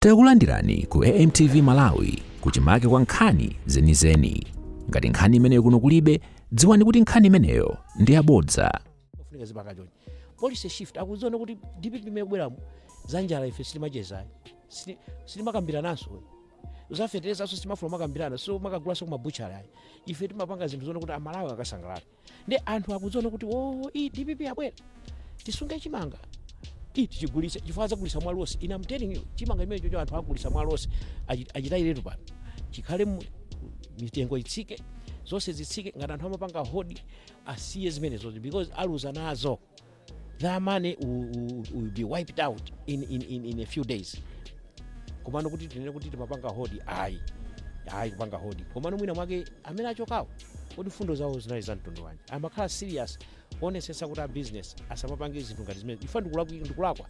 Takulandirani ku AMTV Malawi kuchimake kwa nkhani zenizeni. Ngati nkhani imeneyo kuno kulibe, dziwani kuti nkhani imeneyo ndi yabodza. Policy shift akuziona kuti DPP imebweramu zanjala ife sitimacheza sitimakambira naso uzafetereza so sitimafuna makambirana so makagula so kumabuchara ife timapanga zinthu zona kuti amalawi akasangalala ndi anthu akuziona kuti iyi DPP abwera tisunge chimanga tichigulise chifukwa zagulisa mwalosi. I'm telling you chimanga imene chocho anthu agulisa mwalosi achitayiretu pano chikhale mitengo itsike zonse zitsike ngati anthu amapanga hodi asiye zimenezo because aluza nazo. That money will be wiped out in a few days. Komano kuti tinene kuti timapanga hodi ayi kupanga hodi komano mwina mwake amene achokawo kuti fundo zawo zinali za mtundu wanji amakhala serious onesesa kuti a business asamapange zinthu ngati zimene ifa ndikulakwa.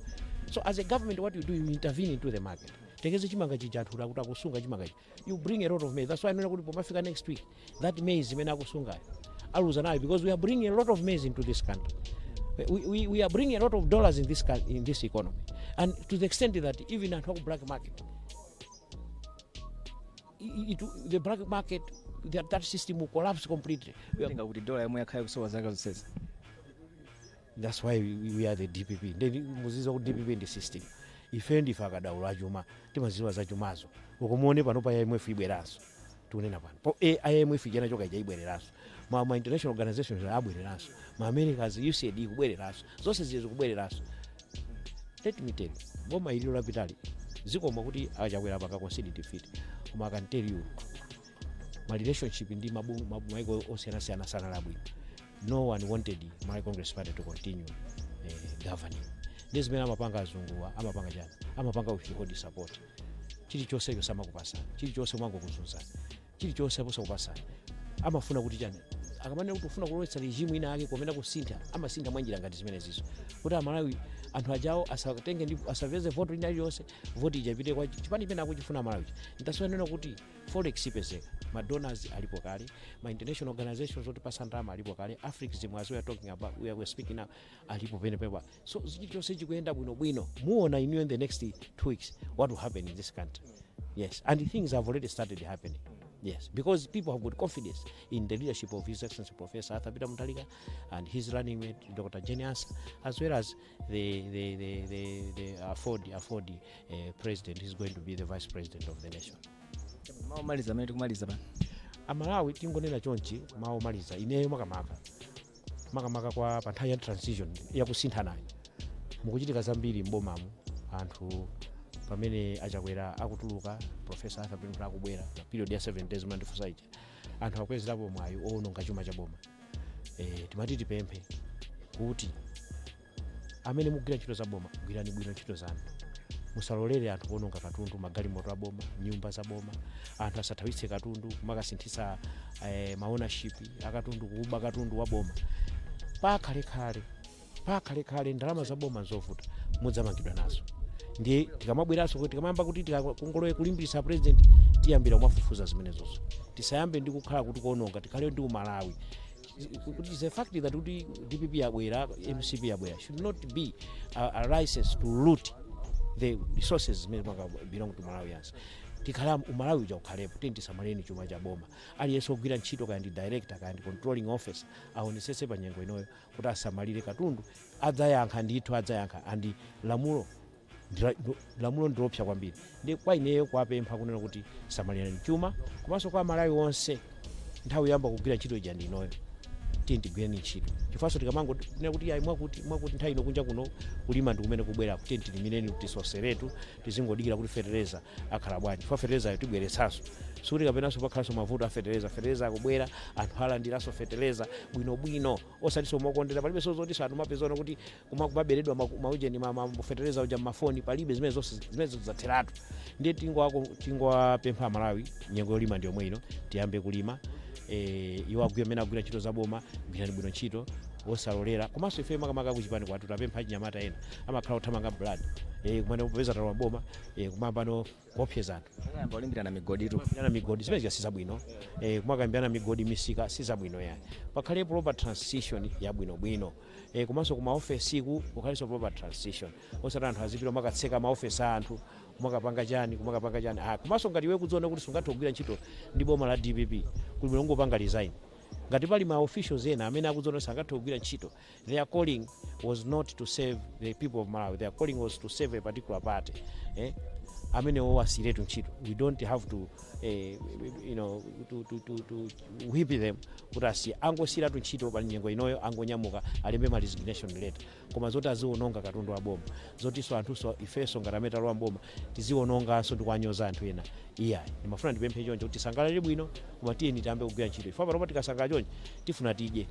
So as a government, what you do, you intervene into the market. Tekeze chimanga chijathu kuti akusunga chimanga ichi, you bring a lot of maize. That's why nona kuti pomafika next week that maize imene akusunga aluza nayo because we are bringing a lot of maize into this country. We are bringing a lot of dollars in this economy, and to the extent that even at the black market, the black market, that system will collapse completely. That's why we are the DPP. Muzizo DPP in the system. Ifendi fakadaula juma, timaziwa za jumazo. Ukomuone panopa ya IMF ibweraso. Tunena pano. Po IMF jana choka ibweraso. Ma international organizations abweraso. Ma Americans USAID kubweraso. Zose zizo kubweraso. Let me tell you, boma ililo lapitali. Ziko makuti achakwera paka consider defeat. Kuma I can tell you, my relationship ndi maiko osiana sana labwino. No one wanted my Congress party to continue governing. This man amapanga azunguwa, amapanga jana, amapanga ushikodi support. Chili chose yosama kupasa, chili chose mwango kuzunza, chili chose posa kupasa. Amafuna kuti jana, akamane kutufuna kulowetsa regime ina yake komena kusintha, amasinta mwanjira ngati zimene zizo. Kuti Malawi anthu ajawo asatenge ndi asaveze vote ina yonse, vote ijapite kwa chipani pena akuchifuna Malawi. Nditasonena kuti forex ipezeka. My donors alipo kale, my international organizations oti pasandama alipo kale, Africanism as we are talking about, we are speaking now, alipo penepepa. So zichitose chikuenda bwino muona in the next 2 weeks what will happen in this country. Yes, and things have already started happening. Yes, because people have got confidence in the leadership of His Excellency Professor Arthur Peter Mutharika and his running mate Dr. Jenny Ansa, as well as the Afford president is going to be the vice president of the nation. Maomaliza mene kumaliza bana. Amalawi tingonena chonchi maomaliza ineyo makamaka kwa panthawi ya transition ya kusintha nayo. Mukuchitika zambiri mbomamu anthu pamene achakwera akutuluka Professor Arthur Peter akubwera na period ya 7 days man society. Anthu akwezerapo mwayo owononga chuma cha boma. Timati tipemphe kuti amene mugwira ntchito za boma gwirani bwino ntchito zanu. Musalolere anthu kuononga katundu, magalimoto aboma, nyumba za boma, anthu asathawitse katundu, kumakasinthisa ownership akatundu, kuba katundu wa boma. Pakhale ndalama za boma zovuta mudzamangidwa nazo. Ndiye tikamabweraso kuti tikamamba kuti tikongolowe kulimbirisa president tiyambira kumafufuza zimenezozo. Tisayambe ndi kukhala kuti kuononga, tikhale ndi Malawi. It is a fact that DPP yabwera, MCP yabwera should not be a license to loot the resources belong to Malawians. Tikhala Malawi uja ukhalepo tentisamaleni chuma cha boma. Aliyense ogwira ntchito kandi director kandi controlling officer aonesese pa nyengo inoyo kuti asamalire katundu adzayankha ndithu adzayankha andi lamulo ndilopsa kwambiri. Ndi kwa ineyo kwapempha kunena kuti samalirani chuma komanso kwa Malawi wonse nthawi yamba kugwira ntchito ija ndi inoyo tigwireni ntchito. Chifaso tikamango tinena kuti ayi mwakuti nthawi ino kunja kuno kulima ndi kumene kubwera kuti tilimireni kuti soseretu tizingodikira kuti fertilizer akhala bwanji. Fa fertilizer tibweretsanso suti kapenanso pakhalanso mavuto a fertilizer akubwera anthu alandiranso fertilizer bwino osatiso mokondera palibe sozoti anthu mapezona kuti kumaberedwa mauje ndi fertilizer uja mafoni palibe zimene zonse zimene zatheratu. Ndiye tingowapempha Malawi nyengo yolima ndiyo mwino tiyambe kulima. Iwo agwira amene agwira ntchito za boma gwirani bwino ntchito osalolera komanso ife makamaka kuchipani kwathu tapempha chinyamata ena amakhala othamanga blood kumene kupeza talo boma kumapano kuopseza anthu olimbirana migodi tu na migodi zimene sizabwino kumakambirana migodi misika sizabwino yani pakhale proper transition ya bwino komanso kuma office ku kukhaliso proper transition osati anthu azipita makatseka ma office anthu kumakapanga chani komanso ngati iwe kudziona kuti sungathe kugwira ntchito ndi boma la DPP kuli bwino ungopanga resign. Ngati pali ma officials ena amene akudziona sangathe kugwira ntchito, their calling was not to save the people of Malawi, their calling was to save a particular party. Amene owasiretu ntchito, we don't have to to whip them kuti asiye angosiratu ntchito pa nyengo inoyo angonyamuka alembe ma resignation letter. Koma zoti aziwononga katundu wa boma, zotinso anthuso ifenso ngati amene talowa mboma tiziwononganso ndi kuwanyoza anthu ena. Iyayi ndimafuna ndipemphe choncho kuti tisangalale bwino koma tiyeni tiyambe kugwira ntchito. Ife panopa tikasangala choncho tifuna tidye,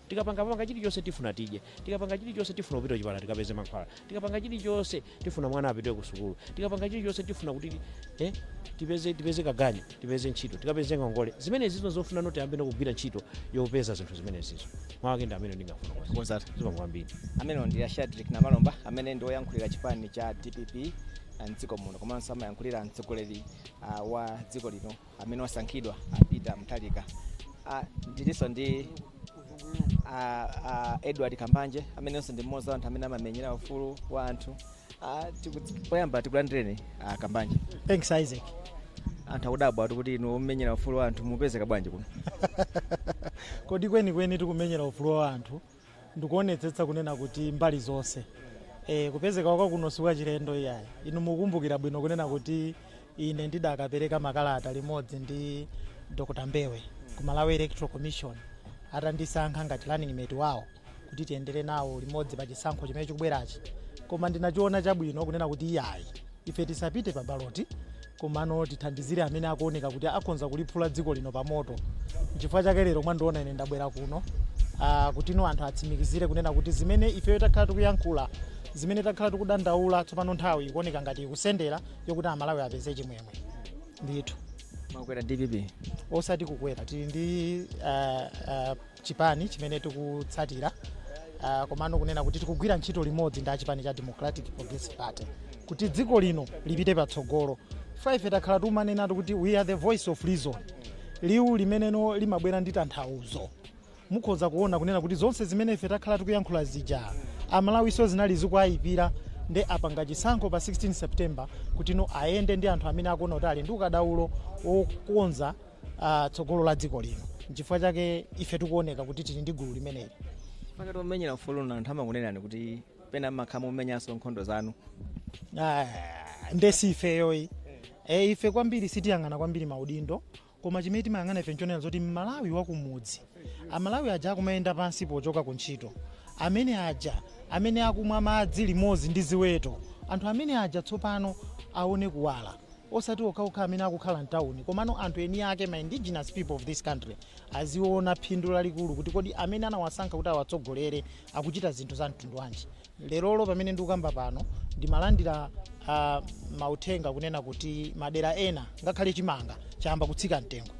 tikapanga chilichonse tifuna tidye, tikapanga chilichonse tifuna kupita kuchipatala tikapeze mankhwala, tikapanga chilichonse tifuna mwana apite ku sukulu, tikapanga chilichonse tifuna kuti tipeze kaganyu, tipeze ntchito, tikapeze ngongole. Zimene zizo zofuna noti ambe kugwira ntchito yopeza zinthu zimene zizo. Mwakenda amene ndingafuna kukonzatu zimangwambiri. amene ndi Shadrack Namalomba amene ndi oyankhulira chipani cha DPP mdziko muno komanso amayankhulira mtsogoleri wa dziko lino amene wasankhidwa Peter Mutharika. Ndilinso ndi Edward Kambanje amenenso ndi mmodzi wa anthu amene amamenyera ufulu wa anthu. Poyamba tikulandireni Kambanje. Thanks Isaac. Anthu akudabwa kuti inu omenyera ufulu wa anthu mupezeka bwanji kuno? Kodi kwenikweni tikumenyera ufulu wa anthu ndikuonetsetsa kunena kuti mbali zonse kupezeka kwa kuno siwa chilendo iyayi. Inu mukumbukira bwino kunena kuti ine ndidakapereka makalata limodzi ndi Dr. Mbewe ku Malawi Electoral Commission atandisankha ngati running mate wawo kuti tiyendere nawo limodzi pa chisankho chimene chikubwerachi. Koma ndinachiona chabwino kunena kuti iyayi ife tisapite pa baloti komano tithandizire amene akuoneka kuti akonza kuliphula dziko lino pa moto. Chifukwa chake lero mwandiona ine ndabwera kuno kuti ino anthu atsimikizire kunena kuti zimene ife takhala tikuyankhula, zimene takhala tikudandaula tsopano nthawi ikuoneka ngati ikusendera yokuti Amalawi apeze chimwemwe. Ndithu Makwera DPP osati kukwera, tili ndi chipani chimene tikutsatira komano kunena kuti tikugwira ntchito limodzi ndi chipani cha Democratic Progressive Party kuti dziko lino lipite patsogolo. Ife takhala tumanena kuti we are the voice of reason, liwu limeneno limabwera ndi tanthauzo. Mukhoza kuona kunena kuti zonse zimene ife takhala tikuyankhula zija Amalawi so zinali zikuayipira ndi apanga chisankho pa 16 September kuti no ayende ndi anthu amene akuona kuti ali ndi ukadaulo okonza tsogolo la dziko lino. N'chifukwa chake ife tikuoneka kuti tili ndi gulu limeneli. pakati omenyera ufulu na anthu amakunenani kuti pena makhamu omenyanso nkhondo zanu. Ndesi ifeyoyi ife kwambiri sitiyang'ana kwambiri maudindo koma chimene timayang'ana ife nchonena zoti Malawi wakumudzi, Amalawi aja akumayenda pansi pochoka ku ntchito, amene akumwa madzi limodzi ndi ziweto, anthu amene aja tsopano aone kuwala. Osati okhaokha amene akukhala mtawuni komano anthu eni ake ma indigenous people of this country aziona phindu lalikulu kuti kodi amene anawasankha kuti awatsogolere akuchita zinthu za mtundu wanji. Lerolo pamene ndikukamba pano ndimalandira mauthenga kunena kuti madera ena ngakhale chimanga chayamba kutsika mtengo.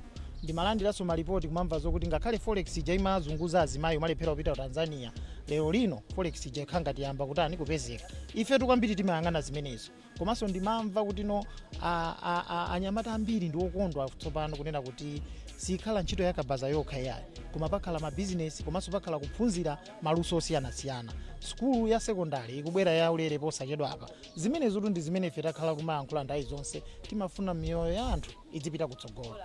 Ndimalandiranso malipoti kumamva zokuti ngakhale forex ija imazunguza azimayi umalephera kupita ku Tanzania, lero lino forex ija ikhanga tiyamba kutani kupezeka. Ife tukwambiri timayang'ana zimenezo komanso ndimamva kuti no anyamata ambiri ndi okondwa tsopano kunena kuti sikhala ntchito yakabaza yokha yayi koma pakhala ma business komanso pakhala kuphunzira maluso osiyanasiyana. Skulu ya sekondari ikubwera ya ulere posachedwa apa. Zimenezo ndi zimene ife takhala kumayankhula ndayi zonse timafuna miyoyo ya anthu idzipita kutsogolo.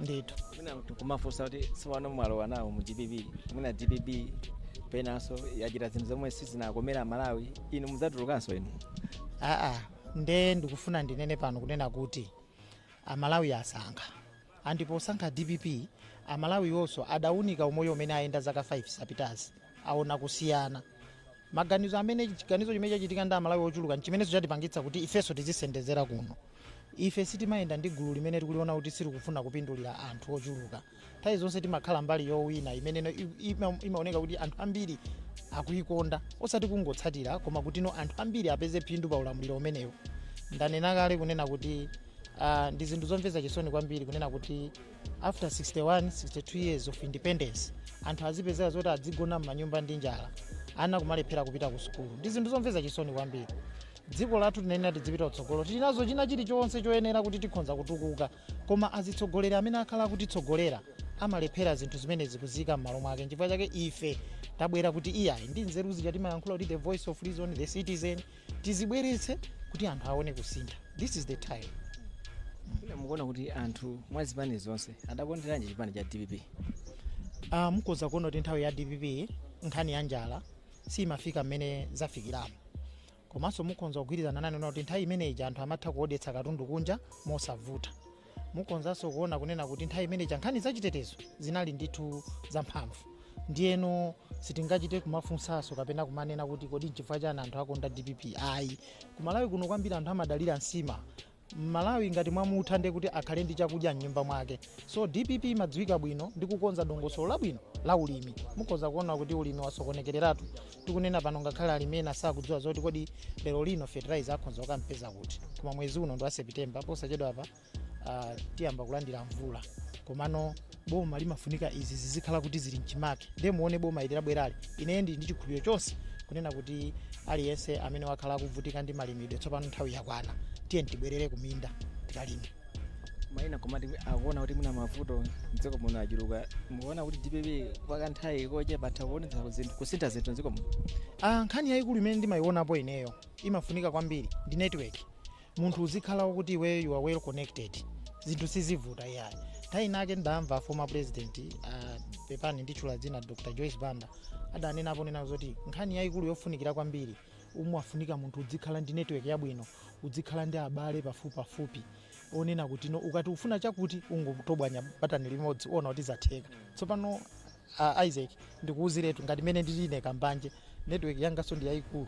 Ndithu Mwina kumafunsa kuti tsopano mwalowa nawo mu DPP, mwina DPP penanso yachita zinthu zomwe sizinakomera Malawi, inu mudzatulukanso inu? nde ndikufuna ndinene pano kunena kuti Amalawi asankha ndipo osankha DPP Amalawi yonso adaunika umoyo umene ayenda zaka 5 zapitazi aona kusiyana. Maganizo amene chiganizo chimene chachitika ndi Amalawi ochuluka chimenezo chatipangitsa kuti ifenso tizisendezera kuno. Ife sitimayenda ndi gulu limene tikuliona kuti siri kufuna kupindulira anthu ochuluka. Nthawi zonse timakhala mbali yowina imene imaoneka kuti anthu ambiri akuikonda osati kungotsatira koma kuti no anthu ambiri apeze phindu pa ulamuliro umenewo. Ndanena kale kunena kuti ndi zinthu zomvetsa chisoni kwambiri kunena kuti after 62 years of independence anthu azipezeka zoti adzigona m'manyumba ndi njala, ana kumalephera kupita ku sukulu. Ndi zinthu zomvetsa chisoni kwambiri. Dziko lathu tinenera tidzipita kutsogolo, tinazo china chilichonse choyenera kuti tikhonza kutukuka koma azitsogolera amene akhala kutitsogolera amalephera zinthu zimene zikuzika m'malo mwake. N'chifukwa chake ife tabwera kuti iyayi ndi nzeru zija timayankhula kuti the voice of reason, the citizen, tizibweretse kuti anthu aone kusintha. this is the time. mukuona kuti anthu mwa zipani zonse adakonderanji chipani cha DPP? Mukhoza kuona kuti nthawi ya DPP nkhani ya njala simafika mmene zafikiramo, komanso mukhoza kugwirizana nane kuti nthawi imeneyi anthu amatha kuodetsa katundu kunja mosavuta. Mukhozanso kuona kunena kuti nthawi imeneyi nkhani zachitetezo zinali ndithu zamphamvu, ndiyeno sitingachite kumafunsaso kapena kumanena kuti kodi chifukwa chani anthu akonda DPP. Ayi, kumalawi kuno kwambiri anthu amadalira nsima. Malawi ngati mwamutha ndi kuti akhale ndi chakudya m'nyumba mwake, so DPP imadziwika bwino ndi kukonza dongosolo labwino la ulimi. Mukhoza kuona kuti ulimi wasokonekereratu, tikunena pano ngakhale alimena sakudziwa zoti kodi lero lino fertilizer akhonza kukampeza kuti, koma mwezi uno ndi wa September posachedwa apa tiyamba kulandira mvula, komano boma limafunika izi zizikhala kuti zili mchimake, ndiye muone boma ili labwerali. Ine ndi chikhulupiriro chonse kunena kuti aliyense amene wakhala akuvutika ndi malimidwe tsopano nthawi yakwana, tiye tibwerere kuminda tikalime. Maina komati akuona kuti muna mavuto mdziko muno achuluka, mukuona kuti DPP pakanthawi kochepa takuonetsa kusintha zinthu mdziko muno? Nkhani yayikulu imene ndimayionapo ineyo imafunika kwambiri ndi network. Munthu uzikhala kuti iwe you are well connected, zinthu sizivuta iyayi. Nthawi nake ndamva former president pepani nditchula dzina Dr. Joyce Banda adanenapo nena zoti nkhani yayikulu yofunikira kwambiri umafunika munthu uzikhala ndi network yabwino, uzikhala ndi abale pafupi onena kuti no ukati ufuna chakuti ungotobwanya batani limodzi ona kuti zatheka. Tsopano Isaac ndikuuziretu ngati mene ndine kambanje network yangaso ndi yayikulu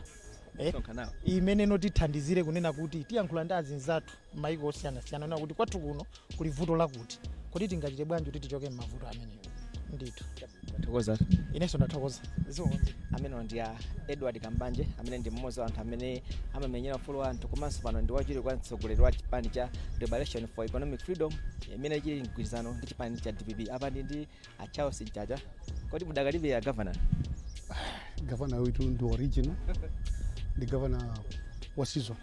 imene notithandizire kunena kuti tiyankhula ndi azinzathu maiko osiyanasiyana ona kuti kwathu kuno kuli vuto lakuti, kodi tingachite bwanji kuti tichoke m'mavuto amenewo. Ndithu Thokoza. Inenso ndathokoza. Amene ndi Edward Kambanje amene ndi mmodzi wa anthu amene amamenyera ufulu anthu, komanso pano ndi wachiwiri kwa mtsogoleri wa chipani cha Liberation for Economic Freedom imene chili mgwirizano ndi chipani cha DPP. Apa ndi Charles Nchacha. Kodi mudakalibe ya governor? Governor wetu ndi original ndi governor wa season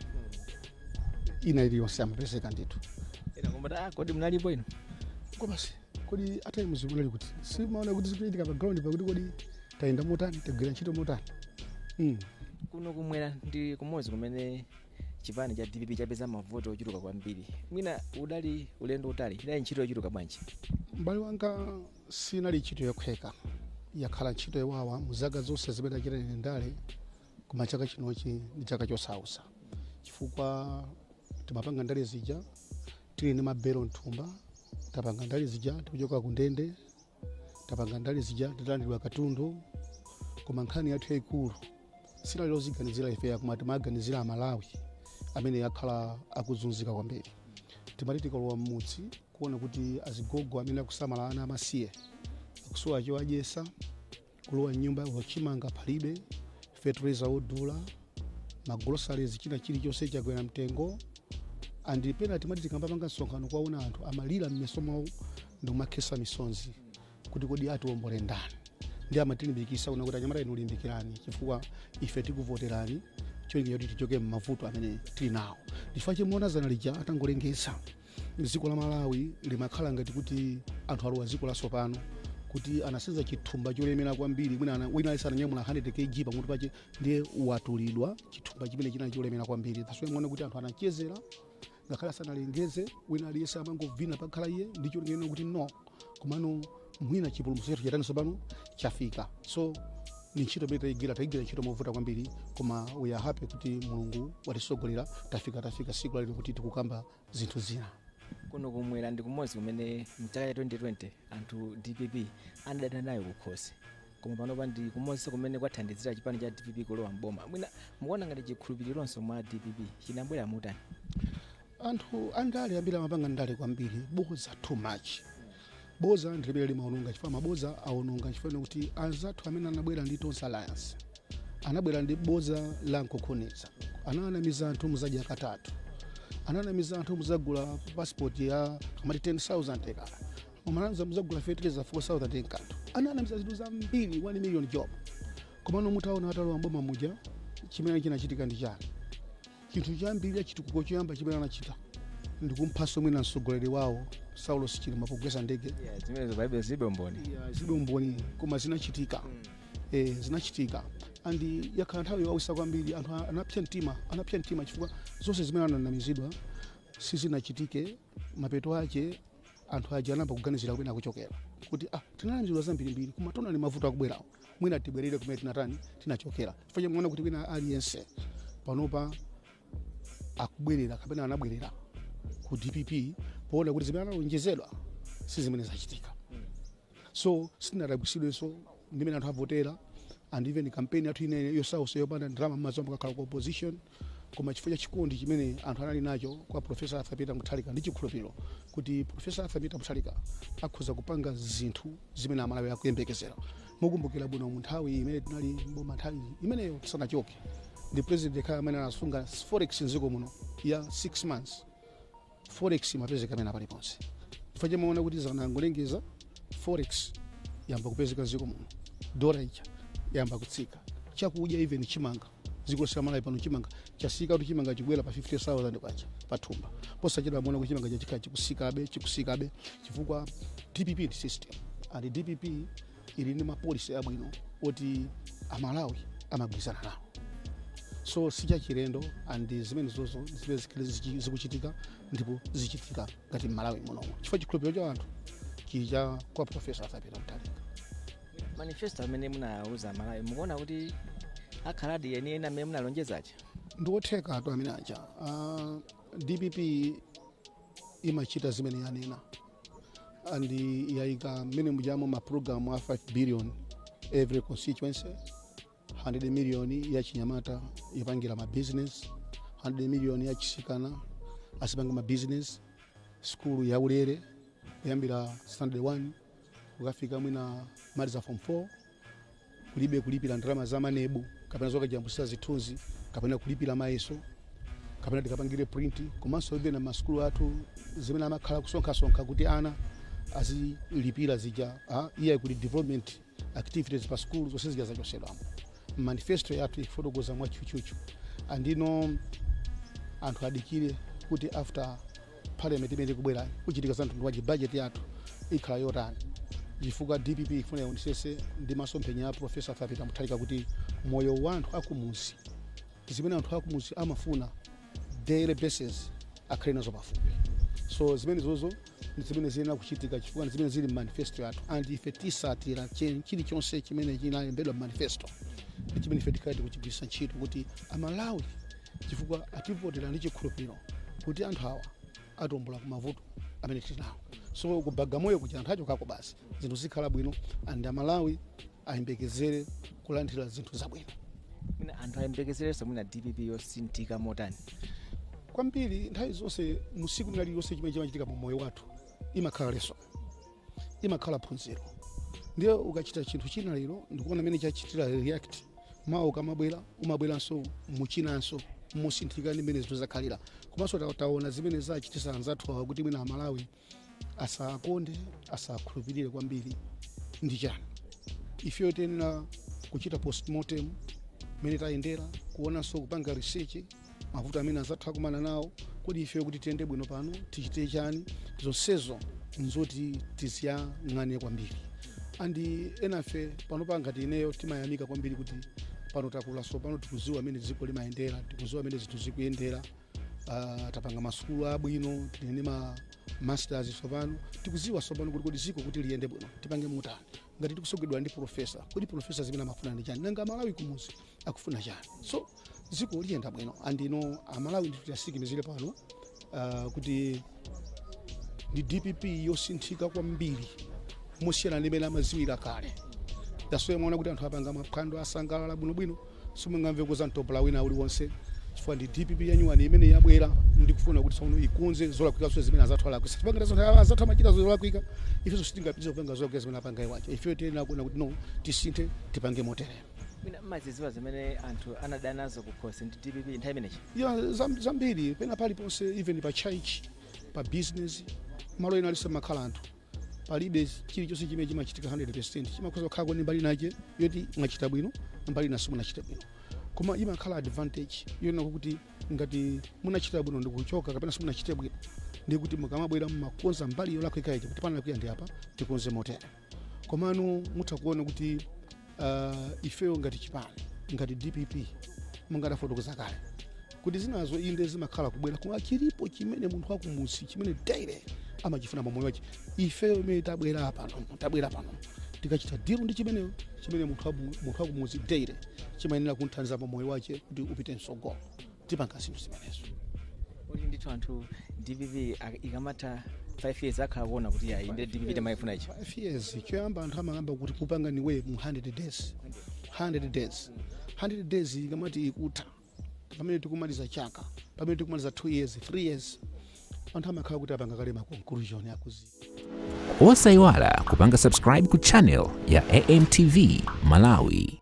ina iliyonse amapezeka ndithu. Ina kumbata kodi munalipo ino? Kobasi kodi ata muzibulali kuti simaona kuti zikuitika pa ground pakuti kodi taenda motani tagwira ntchito motani. Kuno kumwera ndi kumodzi kumene chipani cha DPP chapeza mavuto ochuluka kwambiri. Mwina udali ulendo utali idali ntchito yochuluka bwanji? Mbali wanga sinali ntchito yokhweka, yakhala ntchito yawawa muzaka zonse zimene achita ine ndale, koma chaka chinochi ndi chaka chosausa chifukwa timapanga ndale zija tili ndi mabelo mthumba, tapanga ndale zija tikuchoka ku ndende, tapanga ndale zija titalandidwa katundu, koma nkhani yathu yayikulu sinali loziganizira ife koma timaganizira Amalawi amene yakhala akuzunzika kwambiri. Timati tikalowa mmudzi kuona kuti azigogo amene akusamala ana amasiye akusowa chowadyesa, kulowa nyumba wachimanga palibe, fertilizer odula, maglosaries china chilichonse chakwera mtengo, andi pena timati tikambapanga msonkhano kwaona anthu amalira mmeso mwawo ndi kumakhesa misonzi kuti kodi atiwombole ndani. Ndi amatilimbikisa kuna kuti anyamata inu limbikirani chifukwa ife tikuvoterani cholinga choti tichoke m'mavuto amene tili nawo. Chifukwa chimuona zana lija atangolengesa dziko la Malawi limakhala ngati kuti anthu alowa dziko latsopano kuti anasenza chithumba cholemera kwambiri, mwina wina alisana nyamula 100 kg pamutu pache ndiye watulidwa chithumba chimene china cholemera kwambiri. Taswe muone kuti anthu anachezera ngakhala sanalengeze, wina aliyesa amangovina pakhala iye ndicho lingene kuti no komano mwina chipulumutso chetu chatani tsopano chafika. So ni ntchito imene tayigira ntchito movuta kwambiri, koma we are happy kuti Mulungu watisogolera tafika siku lalero kuti tikukamba zinthu zina. Kuno kumwera ndi kumodzi kumene mchaka cha 2020 anthu DPP anadana nayo kukhosi, koma panopa ndi kumodzi kumene kwathandizira chipani cha DPP kulowa mboma. Mwina mukuona ngati chikhulupirironso mwa DPP chinabwera mutani? Anthu andale ambiri amapanga ndale kwambiri, boza too much. Boza ndilibere limaononga chifukwa maboza aononga chifukwa kuti anzathu amene anabwera ndi Tonse Alliance anabwera ndi boza la nkokhoneza, ananamiza anthu muzadya katatu, ananamiza anthu muzagula passport ya kamati 10,000 ekala, umananza muzagula fertilizer 4,000 ekanthu, ananamiza zinthu zambiri 1 million job. Komano mutaona atalowa mboma muja chimene chinachitika ndi chani? Chinthu chambiri chitukuko choyamba chimene anachita ndikumphaso mwina mtsogoleri wawo Saulo Chilima pogwesa ndege. Zimene Bible zibomboni. Zibomboni koma zinachitika. Zinachitika. Andi yakhala nthawi yawisa kwambiri anthu anapsa mtima chifukwa zonse zimene ananamizidwa sizinachitike mapeto ake anthu aja anamba kuganizira kumene akuchokera kuti tinali mziwa zambirimbiri koma tona ni mavuto akubwerawo mwina tibwerere kumene tinatani tinachokera chifukwa chamuona kuti wina aliyense panopa akubwerera kapena anabwerera ku DPP poona kuti zimene analonjezedwa si zimene zachitika. So sitinadabwisidwenso ndimene anthu avotera and even campaign yathu ineyo yosausa yopanda ndalama m'madzi akakhala ku opposition koma chifukwa cha chikondi chimene anthu anali nacho kwa Professor Arthur Peter Mutharika ndi chikhulupiriro kuti Professor Arthur Peter Mutharika akhoza kupanga zinthu zimene amalawi akuyembekezera. Mukumbukira bwino mu nthawi imene tinali mboma nthawi imeneyo tisanachoke ndi president kaya amene anasunga forex nziko muno ya 6 months forex mapezeka amene paliponse chifukwa chamaona kuti zanangolengeza forex yamba kupezeka nziko muno dola ija yamba kutsika chakudya even chimanga ziko samala pano chimanga chasika kuti chimanga chibwera pa 50,000 kwacha pathumba posachedwa muona kuti chimanga chachika chikusikabe chifukwa DPP ndi system and DPP ili ndi mapolisi abwino oti amalawi amagwirizana nawo. So sija chilendo and zimene zozo zikuchitika ndipo zichitika ngati Malawi muno chifukwa chikhulupiriro cha anthu chija kwa Professor Arthur Peter Mutharika. Manifesto amene munauza Malawi mukuona kuti akhaladi eni amene munalonjezaje ndiotheka atu amene aja DPP imachita zimene yanena and yaika mmene mujamo ma program a 5 billion every constituency 100 million ya Chinyamata ipangira ma business 100 million ya Chisikana asipanga ma business school ya ulere kuyambira standard 1 ukafika mwina maliza form 4 kulibe kulipira ndalama za manebu kapena zoka jambusa zithunzi kapena kulipira maeso kapena tikapangire print komanso ibe na maskulu athu zimene amakhala kusonkha kuti ana azilipira zija iya kuli development activities pa school zonse zija zachosedwamo. Manifesto yathu ifotokoza mwa chuchuchu andino anthu adikire kuti after parliament imene kubwera kuchitika zanthu waji budget yathu ikhala yotani chifukwa DPP ifuna yaonesese ndi masomphenya ya Professor Arthur Peter Mutharika kuti moyo wa anthu akumuzi zimene anthu akumuzi amafuna daily basis akhale nazo pafupi. So zimene zozo zimene zina kuchitika chifukwa zimene zili manifesto yathu and ife tisatira chilichonse chimene chinalembedwa manifesto ndi chimene ife tikati kuchigwiritsa ntchito kuti amalawi chifukwa ativotera ndi chikhulupiriro kuti anthu awa atombola kumavuto amene tinawo. So ku Bagamoyo kuti anthu achokako basi zinthu zikhala bwino and amalawi ayembekezere kulandira zinthu zabwino. Anthu ayembekezereso mwina DPP yosinthika motani kwambiri nthawi zonse musiku lililonse chimene chimachitika mu moyo wathu imakhala leso imakhala phunziro. Ndiyo ukachita chinthu china lero ndikuona mene chachitira react mawu kamabwera umabweranso muchinanso musinthika ndi mene zinthu zakhalira komanso taona zimene zachitisa anzathu awa kuti mwina amalawi asakonde asakhulupirire kwambiri ndi chani. Ife tenena kuchita postmortem mene tayendera kuonanso kupanga research mavuto amene azathu akumana nawo kuti ife kuti tiyende bwino pano tichite chani zonsezo nzoti tiziyang'ane kwambiri andi enafe pano pangati ineyo timayamika kwambiri kuti pano takula so pano tikuziwa amene dziko limayendera tikuziwa amene zinthu zikuyendera tapanga masukulu abwino tine ma masters so pano tikuziwa so pano kuti dziko kuti liyende bwino tipange mutani ngati tikusogedwa ndi professor kuti professor zimene amafuna ndi chani nanga Malawi kumuzi akufuna chani. So dziko liyenda bwino andino amalawi ndi tiyasikimizire pano kuti ndi DPP yosinthika kwambiri musiyana ndi mene amaziwira kale. Dasoye mwaona kuti anthu apanga maphwando asangalala bwinobwino simungamve kuza mtopola wina uliwonse chifukwa ndi DPP yanyuwani imene yabwera ndikufuna kuti sauno ikunze zolakwika zonse zimene azathu kwisa chipanga zonse azathu amachita zolakwika ifeso sitingapitirize kupanga zolakwika zimene apanga iwacho ife tena kuona kuti no tisinthe tipange motere. Mina maziziwa zimene anthu anadana nazo kukhosi ndi DPP nthawi imenechi ya zambiri pena paliponse even pa church pa business malo ena alisa makhala anthu palibe chilichonse chimene chimachitika 100% chimakhoza kukhala kwani mbali nache yoti mwachita bwino mbali naso munachita bwino koma imakhala advantage yona kuti ngati munachita bwino ndikuchoka kapena simunachite bwino ndikuti mukamabwera mumakonza mbali yolakwika ichi kuti pana kuya ndi apa tikonze motere. Komano mutakuona kuti ifeyo ngati chipani ngati DPP mungadafotokoza kale kuti zinazo inde zimakhala kubwera koma chilipo chimene munthu wakumusi chimene daily amachifuna pamoyo wache. Ife imene tabwera pano tikachita deal ndi chimene munthu wakumusi daily chimayenera kunthandiza pamoyo wache kuti upite msogolo. Tipanga zinthu zimenezo. Uli ndithu anthu DPP ikamata 5 years akhala kuona kuti ayi ndi DPP tamayifuna ichi. 5 years choyamba anthu amangamba kuti kupanga niwe mu 100 days. 100 days ikamati ikutha pamene tikumaliza chaka, pamene tikumaliza 2 years 3 years anthu amakhala kuti apanga kale ma conclusion yakuzi. Osayiwala kupanga subscribe ku channel ya AMTV Malawi.